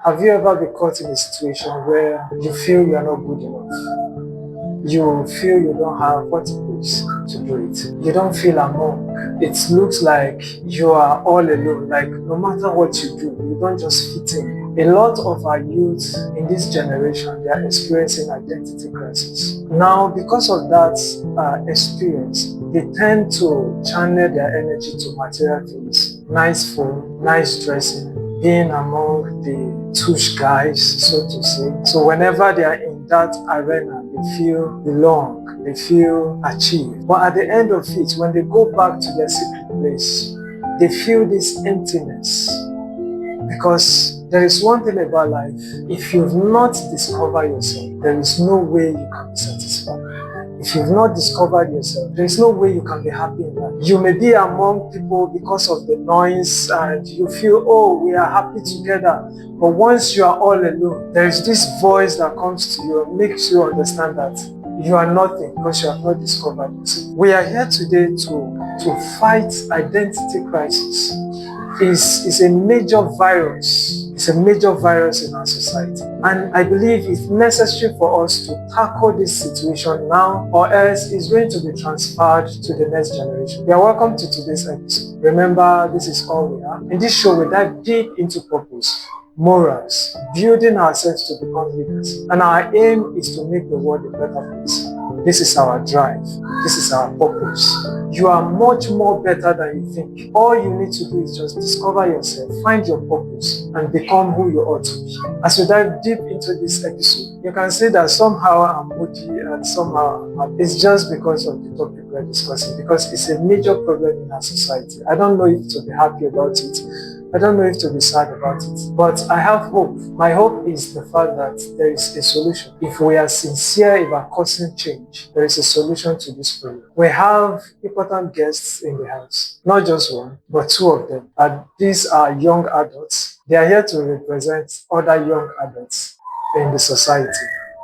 Have you ever been caught in a situation where you feel you are not good enough? You feel you don't have what it takes to do it. You don't feel among. It looks like you are all alone. Like no matter what you do, you don't just fit in. A lot of our youth in this generation, they are experiencing identity crisis. Now, because of that experience, they tend to channel their energy to material things. Nice phone, nice dressing, being among the tush guys, so to say. So whenever they are in that arena, they feel belong, they feel achieved. But at the end of it, when they go back to their secret place, they feel this emptiness. Because there is one thing about life, if you've not discovered yourself, there is no way you can be satisfied. If you've not discovered yourself, there is no way you can be happy in life. You may be among people because of the noise and you feel, oh, we are happy together. But once you are all alone, there is this voice that comes to you and makes you understand that you are nothing because you have not discovered yourself. We are here today to fight identity crisis. Is a major virus. It's a major virus in our society. And I believe it's necessary for us to tackle this situation now, or else it's going to be transferred to the next generation. You are welcome to today's episode. Remember, this is all we are. In this show, we dive deep into purpose, morals, building ourselves to become leaders. And our aim is to make the world a better place. This is our drive. This is our purpose. You are much more better than you think. All you need to do is just discover yourself, find your purpose, and become who you ought to be. As we dive deep into this episode, you can see that somehow I'm moody and somehow I'm happy. It's just because of the topic we're discussing, because it's a major problem in our society. I don't know if to be happy about it. I don't know if to be sad about it, but I have hope. My hope is the fact that there is a solution. If we are sincere about causing change, there is a solution to this problem. We have important guests in the house, not just one, but two of them. And these are young adults. They are here to represent other young adults in the society.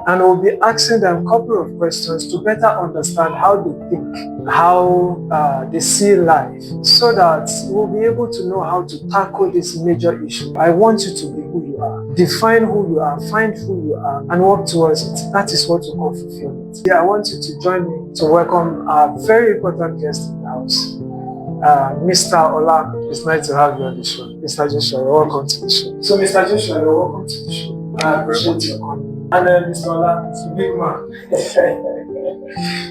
And we'll be asking them a couple of questions to better understand how they think, how they see life, so that we'll be able to know how to tackle this major issue. I want you to be who you are. Define who you are, find who you are, and work towards it. That is what we call fulfillment. Yeah, I want you to join me to welcome our very important guest in the house. Mr. Ola, it's nice to have you on the show. Mr. Joshua, you're welcome to the show. So, Mr. Joshua, you're welcome to the show. I appreciate your coming. And then Mr. Ola, it's a big man.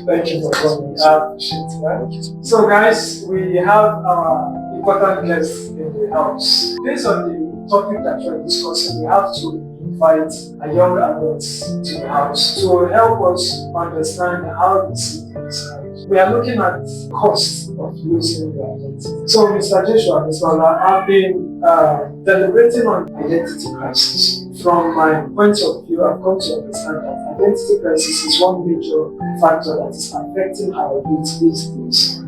Thank you for coming. I appreciate that. So, guys, we have our important guests in the house. Based on the topic that we're discussing, we have to invite a young adults to the house to help us understand how they see things. We are looking at the cost of losing your identity. So, Mr. Joshua, Mr. Ola, I've been deliberating on identity crisis. From my point of view, I've come to understand that identity crisis is one major factor that is affecting our youth these days.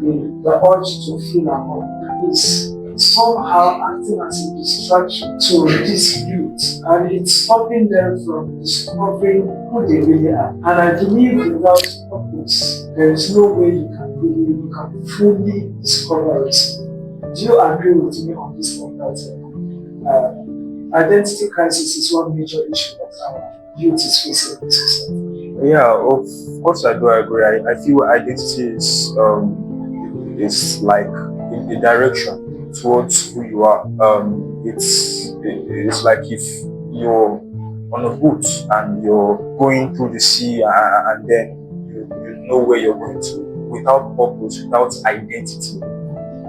The urge to feel among is somehow acting as a distraction to these youth, and it's stopping them from discovering who they really are. And I believe without purpose, there is no way you can fully discover yourself. Do you agree with me on this point that identity crisis is one major issue that our youth is facing in society? Yeah, of course I do agree. I feel identity is like in the direction towards who you are. It's like if you're on a boat and you're going through the sea and then you know where you're going to. Without purpose, without identity,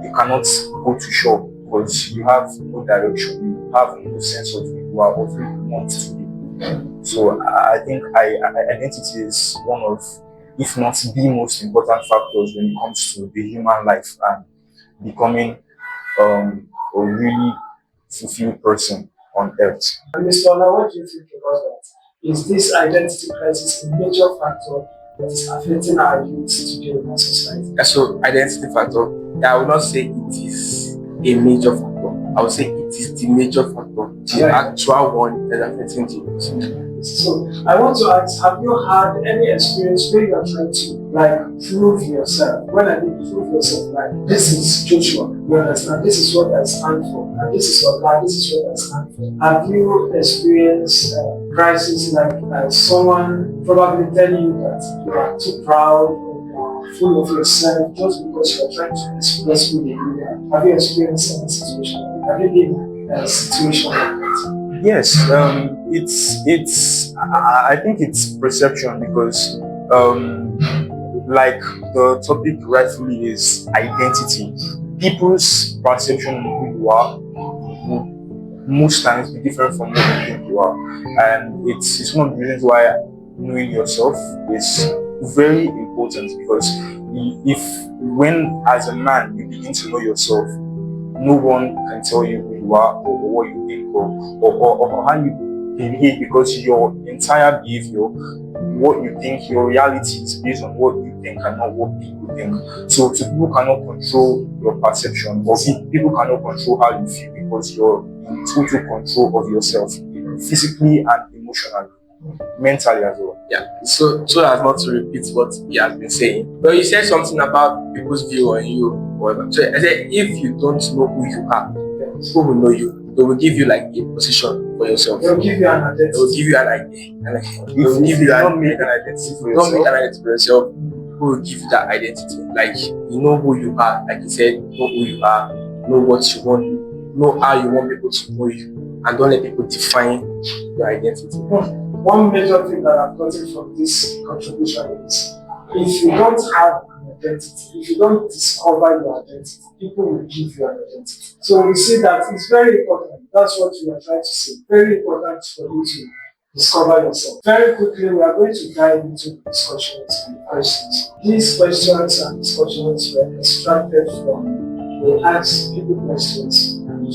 you cannot go to shore because you have no direction, you have no sense of who you are or who you want to be. So I think identity is one of, if not the most important factors when it comes to the human life and becoming a really fulfilled person on earth. And Mr. Ola, what do you think about that? Is this identity crisis a major factor that is affecting our youth today in our society? So identity factor, I would not say it is a major factor. I would say it is the major factor, the actual one that affecting the. So I want to ask, have you had any experience where you are trying to like prove yourself? When I mean prove yourself, like this is Joshua, you understand? This is what I stand for, and this is what God, this is what I stand for. Have you experienced crisis like someone probably telling you that you are too proud or you are full of yourself just because you are trying to express who you are? Have you experienced any situation? Have you been in a situation like that? Yes, I think it's perception because, like the topic rightfully is identity. People's perception of who you are will most times be different from what you think you are, and it's one of the reasons why knowing yourself is very important, because if when as a man you begin to know yourself, no one can tell you who you are or what you think or how you behave, because your entire behavior, what you think, your reality is based on what you think and not what people think. So people cannot control your perception, or people cannot control how you feel, because you're in total control of yourself, physically and emotionally, mentally as well. Yeah. So as not to repeat what he has been saying, but you said something about people's view on you, whatever. So I said, if you don't know who you are, who will know you? They will give you like a position for yourself. They'll give you an identity. They will give you an idea. They will give you don't make an identity for yourself. Don't make an identity for yourself. Who will give you that identity? Like, you know who you are. Like you said, know who you are. Know what you want. Know how you want people to know you. And don't let people define your identity. One major thing that I've gotten from this contribution is, if you don't have an identity, if you don't discover your identity, people will give you an identity. So we see that it's very important. That's what we are trying to say. Very important for you to discover yourself. Very quickly, we are going to dive into the discussions and questions. These questions and discussions were extracted from, we asked people questions and we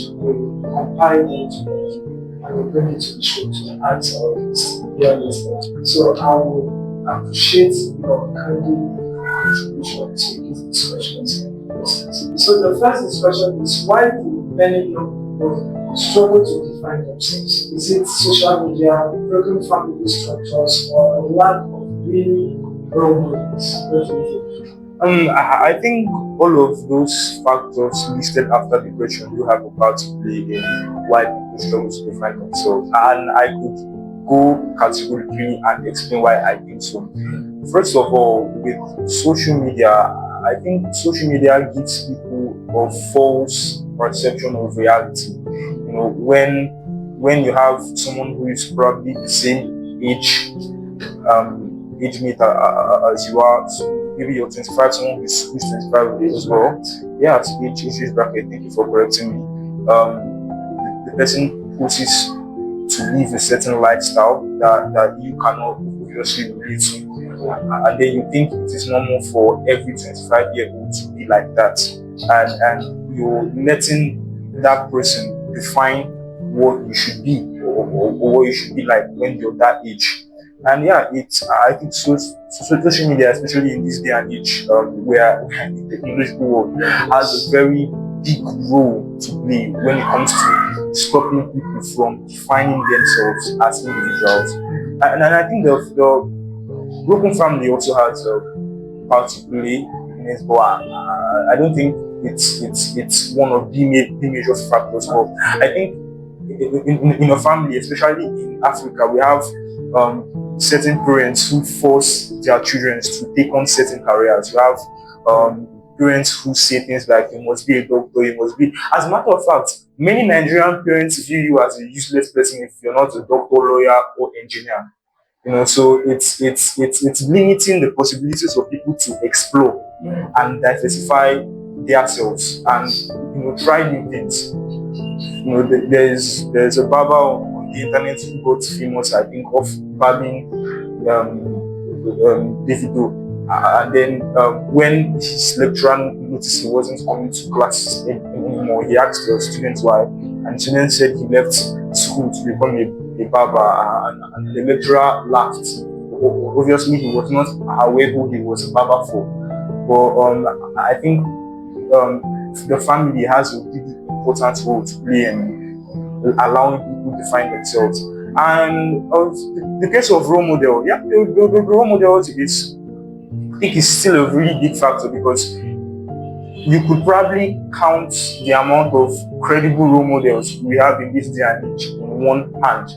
compile them together and we bring it to the show to answer all these. So I will appreciate your candid contribution to these discussions and questions. So the first discussion is, why do many young people struggle to define themselves? Is it social media, broken family structures, or a lack of really role models? What do you think? I think all of those factors listed after the question do have a part to play in why people struggle to define themselves, and I could go categorically and explain why I think so. First of all, with social media, I think social media gives people a false perception of reality. You know, when you have someone who is probably the same age mate as you are, so maybe you're 25, someone who's 25 as well. Yeah, it's age bracket. Thank you for correcting me. The person chooses to live a certain lifestyle that you cannot obviously relate to, and then you think it is normal for every 25-year-old to be like that, and you're letting that person define what you should be or what you should be like when you're that age. And yeah, I think social media, especially in this day and age, where the technological world has a very big role to play when it comes to stopping people from defining themselves as individuals. And I think the broken family also has a part to play in it, but I don't think it's one of the major factors. But I think in a family, especially in Africa, we have certain parents who force their children to take on certain careers. You have parents who say things like, you must be a doctor, you must be. As a matter of fact, many Nigerian parents view you as a useless person if you're not a doctor, lawyer, or engineer. You know, so it's limiting the possibilities of people to explore and diversify themselves and, you know, try new things. You know, there's a barber on the internet who got famous, I think, of barbing Davido. And then when his lecturer noticed he wasn't coming to class anymore, he asked the students why, and the student said he left school to become a barber, and the lecturer laughed. Obviously, he was not aware who he was a barber for. But I think the family has a really important role to play in allowing people to find themselves. And the case of role model, yeah, the role models is, I think, is still a really big factor, because you could probably count the amount of credible role models we have in this day and age in one hand.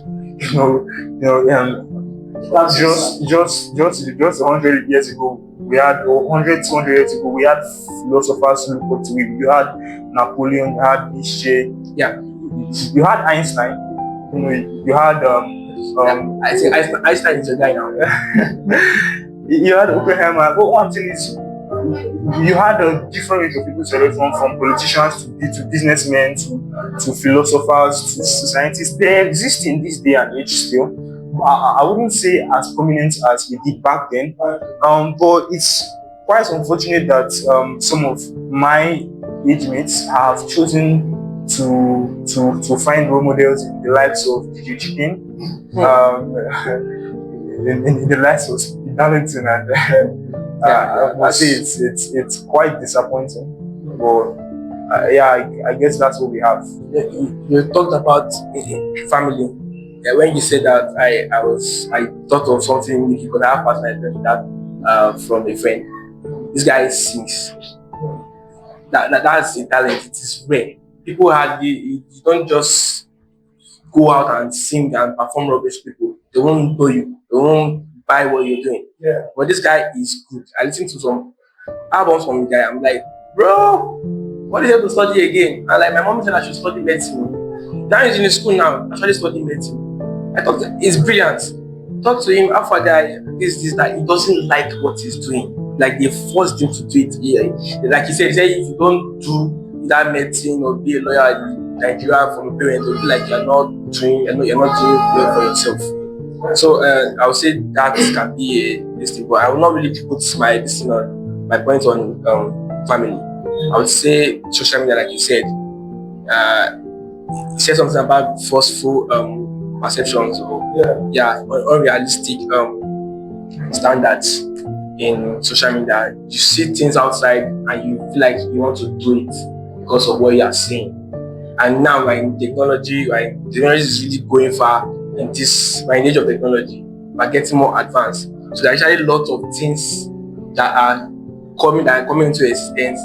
Just 100 years ago, we had, or 100, 200 years ago, we had philosophers who looked up to him. You had Napoleon, you had Nietzsche, Yeah. you had Einstein, you had I think Einstein is a guy now. you had Oppenheimer. But one thing is, you had a different range of people select from politicians to businessmen to philosophers to scientists. They exist in this day and age still. I wouldn't say as prominent as we did back then, but it's quite unfortunate that some of my age mates have chosen to find role models in the likes of DJ Chicken, in the likes of Steve Darlington, and I say it's quite disappointing. But yeah, I guess that's what we have. You talked about family. Yeah, when you said that, I thought of something you could have passed my friend that from a friend. This guy sings. That's a talent. It is rare. People you don't just go out and sing and perform rubbish. People, they won't know you. They won't buy what you're doing. Yeah. But this guy is good. I listen to some albums from the guy. I'm like, bro, what is there to study again? And like, my mom said I should study medicine. Now he's in school now. I should study medicine. I thought it's brilliant. Talk to him after guy. This that he doesn't like what he's doing. Like they forced him to do it. Like he said, if you don't do that medicine or be a lawyer in Nigeria from a parent, it'll be like you're not doing well for yourself. So I would say that can be a thing, but I will not really put my point on family. I would say social media, like you said. You said something about forceful perceptions or unrealistic standards in social media. You see things outside and you feel like you want to do it because of what you are seeing. And now technology is really going far in this age of technology. We're getting more advanced. So there's actually a lot of things that are coming into existence,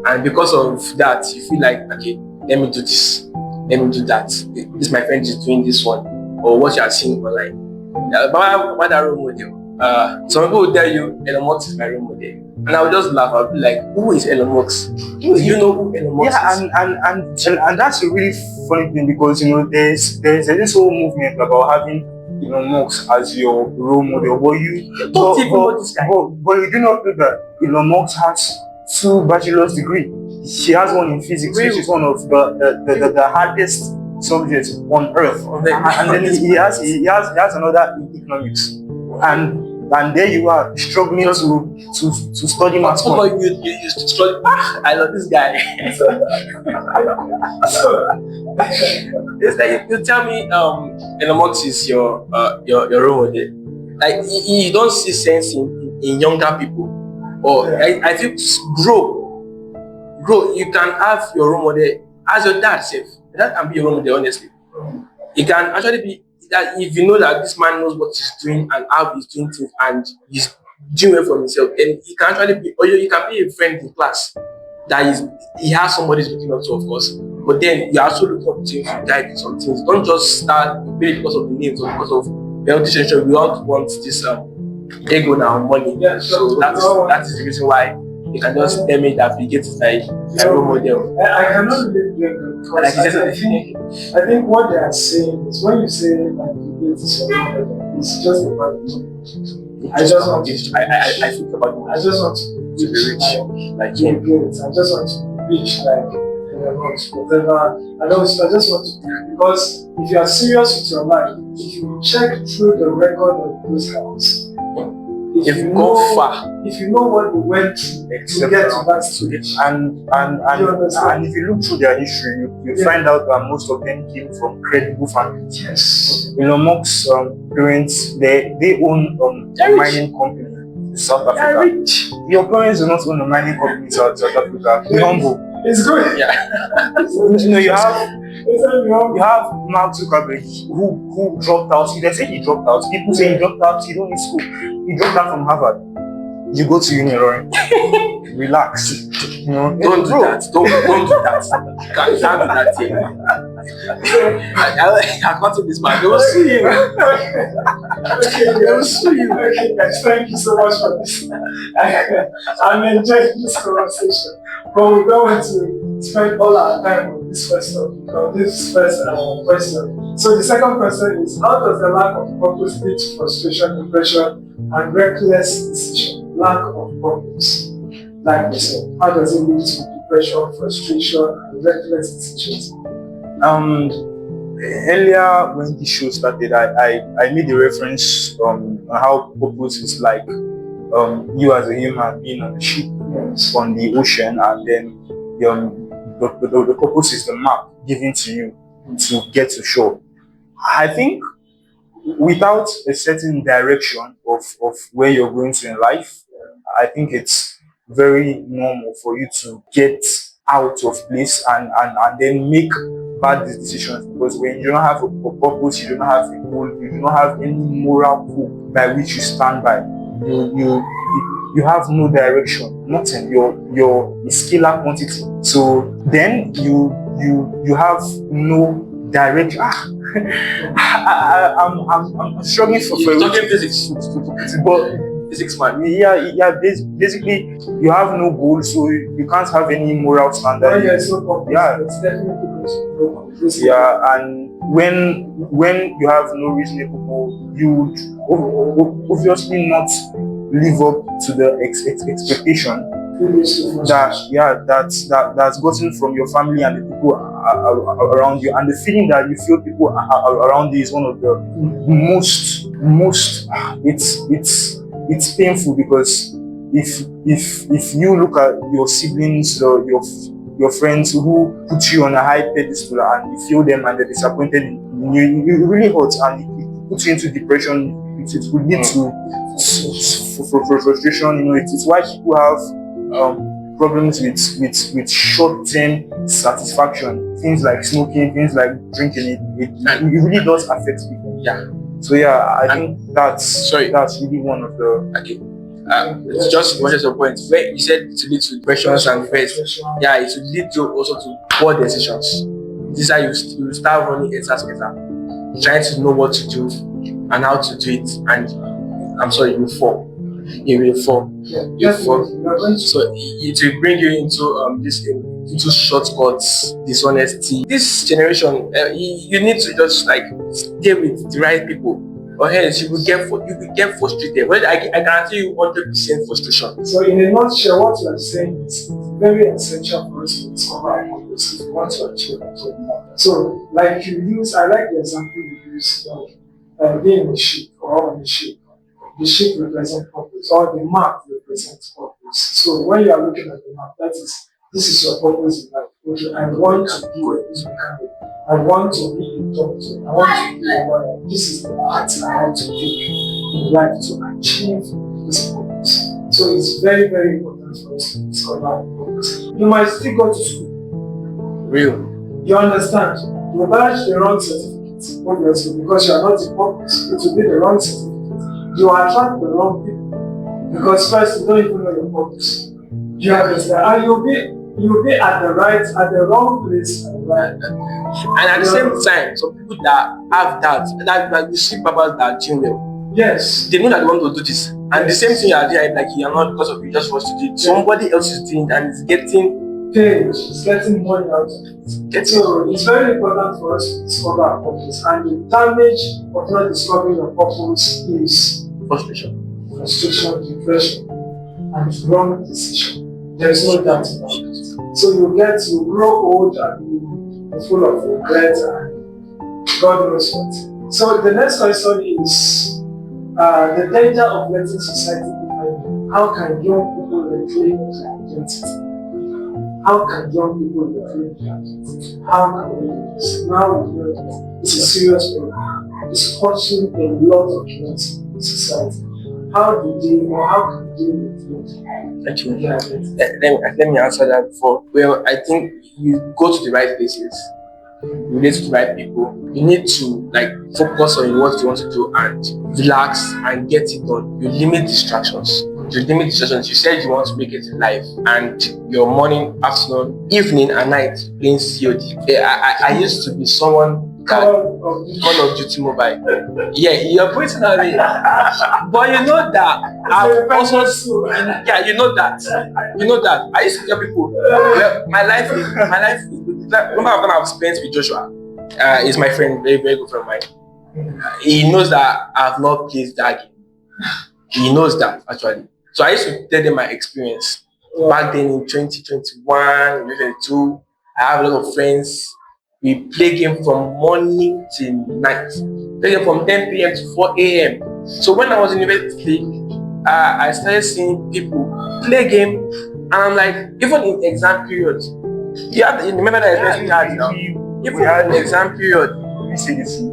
and because of that, you feel like, okay, let me do this, let me do that. This my friend is doing this one, or what you are seeing online. About that role model, some people will tell you Elon Musk is my role model, and I would just laugh. I'll be like, who is Elon Musk? Do you know who Elon Musk is? And that's a really funny thing, because there's this whole movement about having Elon Musk as your role model. But you don't even know this guy. But you do not know that Elon Musk has 2 bachelor's degrees. She has one in physics, which is one of the hardest subjects on earth. And then he has another in economics. And there you are, struggling to study maths. Oh, you used to study. I love this guy. It's like you tell me Elon Musk is your role model. Like you don't see sense in younger people. Or I feel grow. You can have your role model as your dad self. That can be your role model, honestly. It can actually be that if you know that this man knows what he's doing and how he's doing things and he's doing well for himself, and he can actually be, or you can be a friend in class that he has somebody he's looking up to, of course. But then you also look up to him to guide in some things. Don't just start maybe because of the names or because of the relationship. We all want this ego now, money. Yeah, so that is the reason why you can just tell me that Bill Gates is like a role model. I cannot really blame them, because I think what they are saying is, when you say like Bill Gates is your role model, it's just about I just want to be rich like Bill Gates. I just want to be rich like whatever. I just want to, because if you are serious with your life, if you check through the record of those guys, if you know what they went through to get to that stage, and if you look through their history, you find out that most of them came from credible families. Yes. Elon Musk's parents, they own a mining company in South Africa. Your parents do not own a mining company in South Africa. Be humble. It's good. Yeah. You know, you have It's a you have Mark Zuckerberg who dropped out. They say he dropped out. People say he dropped out. He don't need school. He dropped out from Harvard. You go to uni, Lauren. Relax. You know, Don't do bro. that. Don't do that. You can't do that here. I can't take this man. They will sue you. They will sue you. Okay, guys, thank you so much for this. I'm enjoying this conversation, but we don't want to spend all our time on this first topic, on this first question. So the second question is, how does the lack of purpose lead to frustration, depression, and reckless decision? Lack of purpose, like we said, how does it lead to depression, frustration, and reckless decisions? Earlier when the show started, I made a reference on how purpose is like you as a human being on a ship on the ocean, and then the purpose is the map given to you to get to shore. I think without a certain direction of where you're going to in life, I think it's very normal for you to get out of place and then make bad decisions, because when you don't have a purpose, you don't have a goal, you do not have any moral code by which you stand by. You have no direction, nothing. You're a scalar quantity. So then you have no direction. I'm struggling for You're talking physics. but Physics, man. basically you have no goal, so you can't have any moral standard. When there's no purpose, Yeah. it's definitely going to be broken. Yeah, and when you have no reasonable goal, you would obviously not live up to the expectation that's gotten from your family and the people around you, and the feeling that you feel people around you is one of the most it's painful, because if you look at your siblings or your friends who put you on a high pedestal and you feel them and they're disappointed in you, it really hurts and it puts you into depression. It could lead to frustration. You know, it's why people have problems with short-term satisfaction. Things like smoking, things like drinking. It really does affect people. Yeah. So yeah, I think that's really one of the. Okay. It's just one of the points where you said it will lead to depressions and fears. Yeah, it will lead to also to poor decisions. This is how you start running better, trying to know what to do and how to do it, and I'm sorry, you fall. You will fall. You fall. So it will bring you into into shortcuts, dishonesty. This generation, you need to just like stay with the right people, or else you will get frustrated. Well, I guarantee you 100% frustration. So in a nutshell, what you are saying is very essential for us to discover our purpose if we want to achieve our goal. So like I like the example you use, being in a ship or on a ship. The ship represents purpose, or the map represents purpose. So when you are looking at the map, this is your purpose in life. Okay, I want to be a business mechanic. I want to be a doctor. I want to be a lawyer. This is the path I want to take in life to achieve this purpose. So it's very, very important for us to discover our purpose. You might still go to school. Real. You understand? You badge the wrong certificate, obviously, because you are not the purpose. It will be the wrong certificate. You attract the wrong people, because first you don't even know your purpose. You understand? And you'll be at the wrong place at the right time. And at the same time, some people that have that you see people that doing well. Yes. They know that they want to do this. And the same thing you are doing, like you are not because of you just want to do it. Somebody else is doing it and is getting paid, it's getting money out of it. So it's very important for us to discover our purpose. And the damage of not discovering your purpose is frustration, depression, and wrong decision. There is no doubt about it. So you grow old and you're full of regret and God knows what. So the next question is the danger of letting society define you. How can young people reclaim their identity? How can young people reclaim their identity? How can we do this? Now we know that it's a serious problem. It's causing a lot of chaos in society. how do they or how can they influence Actually, their identity? let me answer that before. Well, I think you go to the right places, you relate to the right people. You need to like focus on what you want to do and relax and get it done. You limit distractions. You limit distractions. You said you want to make it in life, and your morning, afternoon, evening, and night playing COD. I used to be someone. Call of Duty Mobile. Yeah, you're putting on it. But you know that I've also yeah, you know that. You know that. I used to tell people, well, my life is like, number of time I've spent with Joshua. Is my friend, very, very good friend of mine. He knows that I've not played that game. He knows that actually. So I used to tell them my experience. Back then in 2021, 2022, I have a lot of friends. We play game from morning till night. Play game from 10 p.m. to 4 a.m. So when I was in university, I started seeing people play game, and I'm like, even in exam period, you remember that experience we had now? Even in exam period,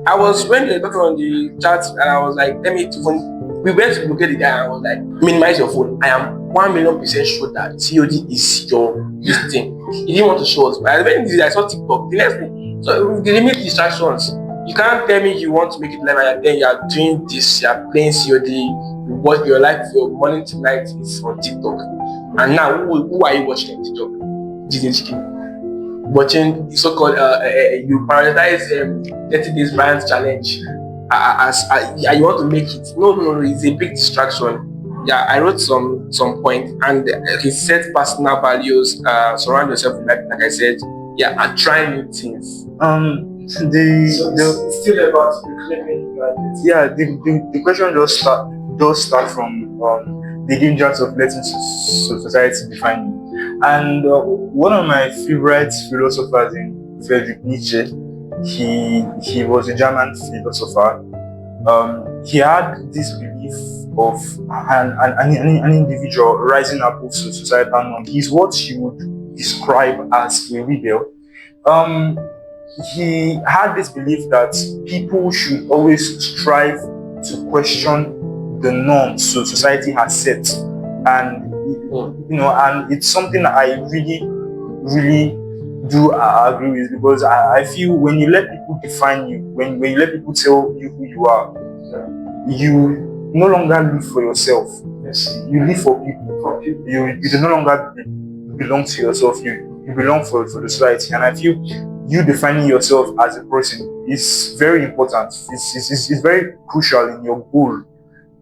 I was when they were talking on the chat, and I was like, let me even. We went to look at the guy, and I was like, minimize your phone. I am 1,000,000% sure that COD is your this thing. He didn't want to show us, but when I saw TikTok, the next thing. So the limit distractions. You can't tell me you want to make it live and then you are doing this, you are playing COD, you watch your life, your morning to night is on TikTok. And now who are you watching on TikTok? Disney Chicken. Watching so-called you prioritize 30 days Brian's challenge as you want to make it. No, it's a big distraction. Yeah, I wrote some point, and he said personal values, surround yourself with like I said, yeah, and try new things. It's still about reclaiming your identity. Yeah, the question does start from the dangers of letting society define you. And one of my favorite philosophers in Friedrich Nietzsche, he was a German philosopher. He had this belief of an individual rising above societal norm. He's what you would describe as a rebel. He had this belief that people should always strive to question the norms so society has set, and and it's something that I really do agree with, because I feel when you let people define you, when you let people tell you who you are, you no longer live for yourself. Yes. You live for people. You do no longer belong to yourself. You belong for the society, and I feel you defining yourself as a person is very important. It's very crucial in your goal,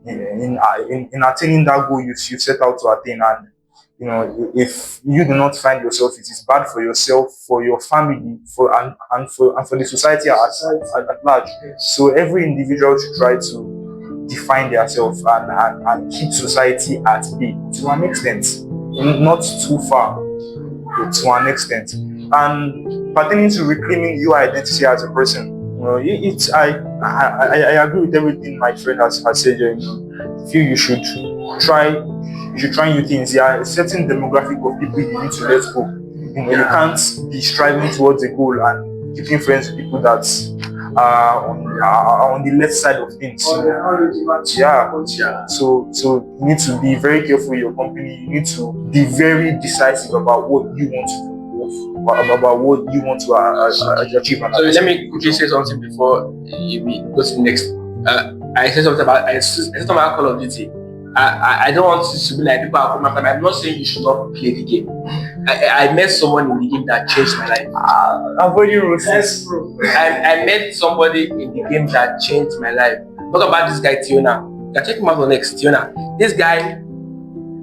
in attaining that goal you set out to attain. And if you do not find yourself, it is bad for yourself, for your family, and for the society at large. So every individual should try to define themselves and keep society at bay to an extent, not too far, but to an extent. And pertaining to reclaiming your identity as a person, I agree with everything my friend has said here. I feel you should try new things. There are a certain demographic of people you need to let go. You can't be striving towards a goal and keeping friends with people that are on the left side of things. So you need to be very careful with your company. You need to be very decisive about what you want to do, about what you want to achieve. So let me quickly say something before we go to the next. I said something about Call of Duty. I don't want to be like people are coming after me. I'm not saying you should not play the game. I met someone in the game that changed my life. Avoiding roses. I met somebody in the game that changed my life. Talk about this guy Tiona. You can check him out for next. Tiona. This guy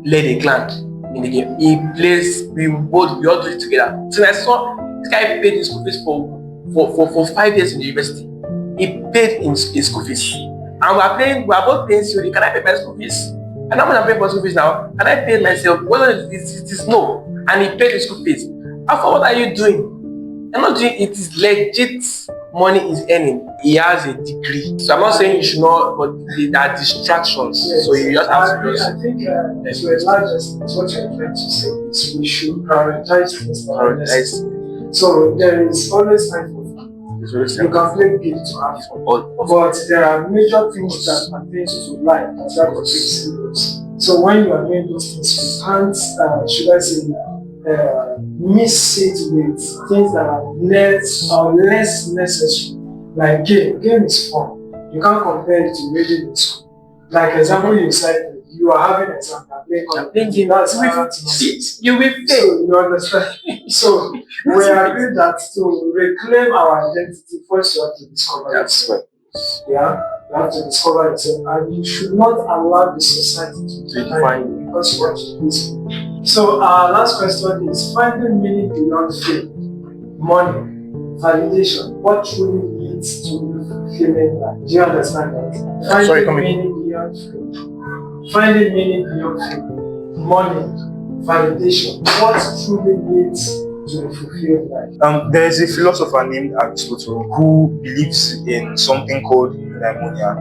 led a clan in the game. He plays. We all do it together. So I saw this guy paid his school fees for 5 years in the university. He paid his school fees, and we are both paying COD. Can I pay my school fees? And how much I'm paying for school fees now? Can I pay myself? Whether it is no. And he paid the school fees. After, what are you doing? I'm not doing it. Is legit money is earning. He has a degree. So I'm not saying you should not, but there are distractions. Yes. So you just have to I think to a large extent, what you're trying to say is we should prioritize things. So there is always time for fun. It's very You simple. can play games to have fun. Of But there are major things that pertain to life that you have to take serious. So when you are doing those things, you can't, should I say, mix it with things that are less necessary. Like game is fun. You can't compare it to reading in school. Like example, you said you are having an exam, I'm thinking that's you will so fail. you understand. So we agree that to reclaim our identity, first you have to discover That's yourself. Yeah, you have to discover yourself, and you should not allow the society to define you because what you do. So our last question is finding meaning beyond fame, money, validation. What truly leads to fulfilling life? Do you understand that? Sorry, come Finding again. meaning beyond fame, finding meaning beyond fame, money, validation. What truly leads to a fulfilled life? There is a philosopher named Aristotle who believes in something called eudaimonia.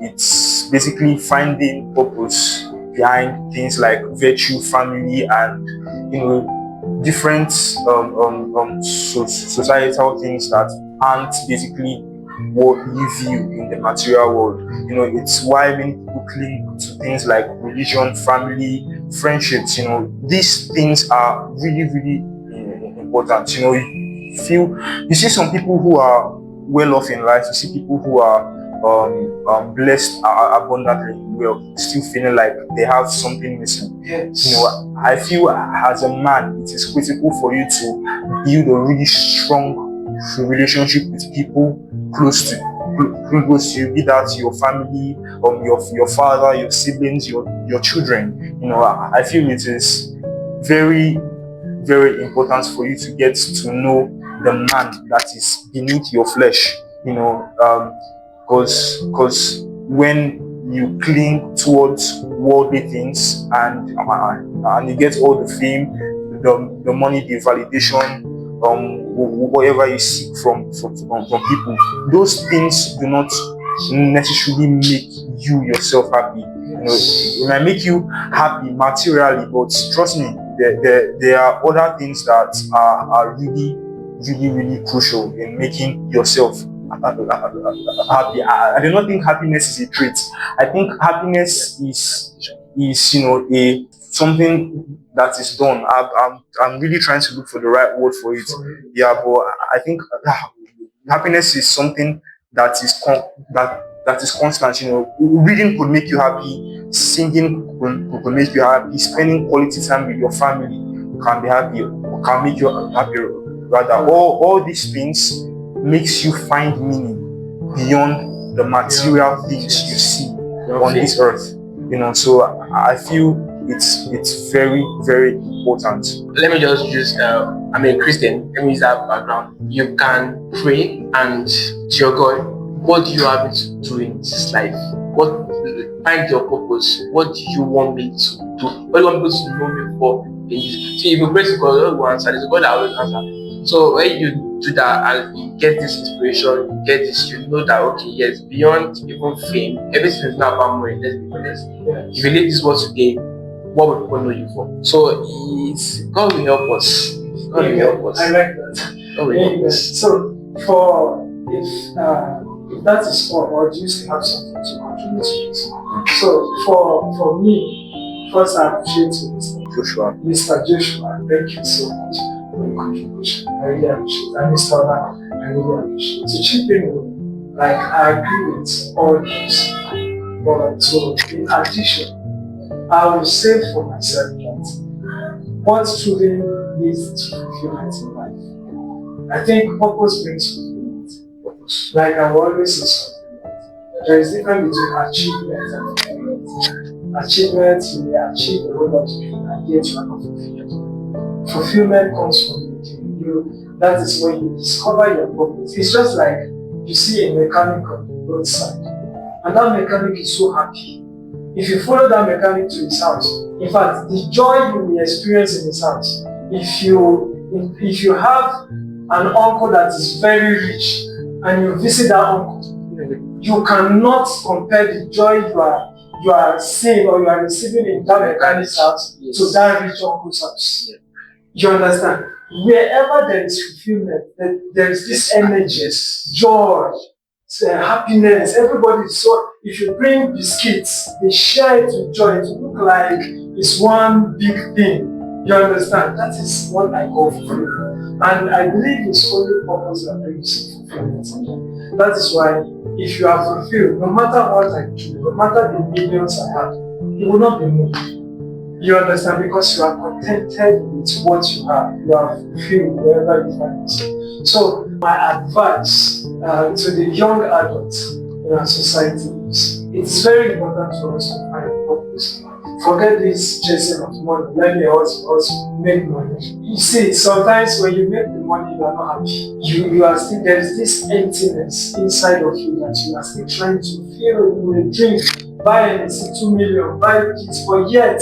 It's basically finding purpose behind things like virtue, family, and different societal things that aren't basically what you view in the material world. It's why many people cling to things like religion, family, friendships. These things are really, really important. You see some people who are well off in life. You see people who are blessed abundantly well, still feeling like they have something missing. Yes. I feel as a man, it is critical for you to build a really strong relationship with people close to you, be that your family, your father, your siblings, your children. I feel it is very, very important for you to get to know the man that is beneath your flesh. Because when you cling towards worldly things and you get all the fame, the money, the validation, whatever you seek from people, those things do not necessarily make you yourself happy. It might make you happy materially, but trust me, there are other things that are really, really, really crucial in making yourself happy. I do not think happiness is a trait. I think happiness is a something that is done. I'm really trying to look for the right word for it. Yeah, but I think happiness is something that is constant. Reading could make you happy, singing could make you happy, spending quality time with your family can be happy, can make you happy. Rather, all these things makes you find meaning beyond the material things you see on this earth. So I feel it's very, very important. Let me just use I'm a Christian. Let me use that background. You can pray and to your God, what do you have to do in this life? Find your purpose. What do you want me to do? What do you want people to know me for in this? So if you pray to God, God will answer. There's a God that will answer. So when you do that and you get this inspiration, you get this, you know that okay, yes, beyond even fame, everything is not about money. Let's be honest. If you leave this world today, what will people know you for? So it's God will help us. God will help us. I like that. God will help us. So if that is all, or do you still have something to contribute to this? So for me, first I appreciate Mr. Joshua. Thank you so much for your contribution. I really appreciate it. And Mr. Ola, I really appreciate it. To chip in, like I agree with all this. But so in addition, I will say for myself that what truly leads to fulfillment in life. I think purpose brings fulfillment. Like I will always say something like there is difference between achievement and fulfillment. Achievement, you may achieve a whole lot of things and yet you are not fulfilled. Fulfillment comes from within you. That is when you discover your purpose. It's just like you see a mechanic on the roadside, and that mechanic is so happy. If you follow that mechanic to his house, in fact, the joy you will experience in his house, if you have an uncle that is very rich and you visit that uncle, you cannot compare the joy you are seeing or you are receiving in that mechanic's house to that rich uncle's house. You understand? Wherever there is fulfillment, there is this energy, joy, happiness. Everybody is so. If you bring biscuits, they share it with joy. It will look like it's one big thing. You understand? That is what I call fulfillment. And I believe it's only purpose that brings fulfillment. That is why if you are fulfilled, no matter what I do, no matter the millions I have, you will not be moved. You understand? Because you are contented with what you have. You are fulfilled wherever you find yourself. So my advice to the young adults in our society is it's very important for us to find a purpose. Forget this chasing of money. Let me also make money. You see, sometimes when you make the money, you are not happy. You are still, there is this emptiness inside of you that you are still trying to fill with a dream. Buy anything, 2 million, buy kids, but yet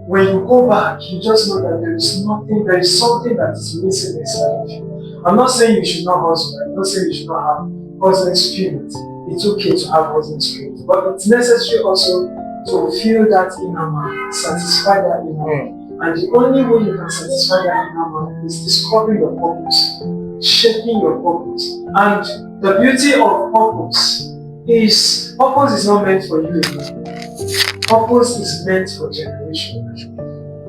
when you go back, you just know that there is nothing, there is something that is missing inside of you. I'm not saying you should not hustle. I'm not saying you should not have hustling spirit. It's okay to have hustling spirit, but it's necessary also to feel that inner man, satisfy that inner man. And the only way you can satisfy that inner man is discovering your purpose, shaping your purpose. And the beauty of purpose is not meant for you alone. Purpose is meant for generation.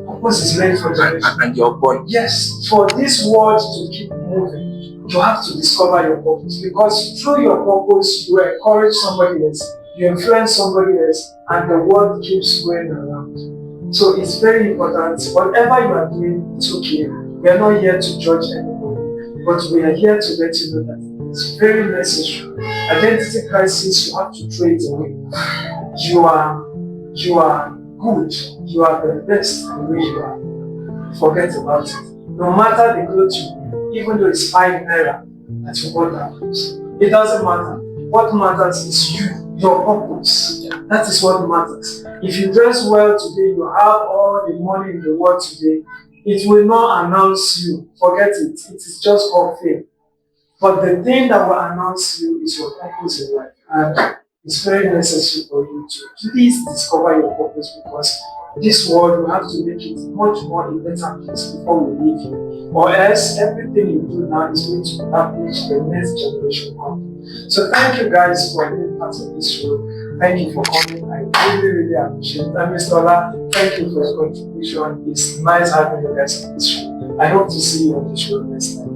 Purpose is meant for generation. And your point. Yes, for this world to keep moving, you have to discover your purpose. Because through your purpose, you encourage somebody else, you influence somebody else, and the world keeps going around. So it's very important. Whatever you are doing, it's okay. We are not here to judge anybody, but we are here to let you know that it's very necessary. Identity crisis, you have to throw it away. You are good. You are the best the way you are. Forget about it. No matter the clothes you wear, even though it's 5 naira that you bought that clothes, it doesn't matter. What matters is you, your purpose. That is what matters. If you dress well today, you have all the money in the world today, it will not announce you. Forget it. It is just called fame. But the thing that will announce you is your purpose in life. And it's very necessary for you to please discover your purpose, because this world will have to make it much more a better place before we leave here. Or else everything you do now is going to damage the next generation coming. So thank you guys for being part of this show. Thank you for coming. I really appreciate it. And Mr. Ola, thank you for your contribution. It's nice having you guys on this show. I hope to see you on the show next time.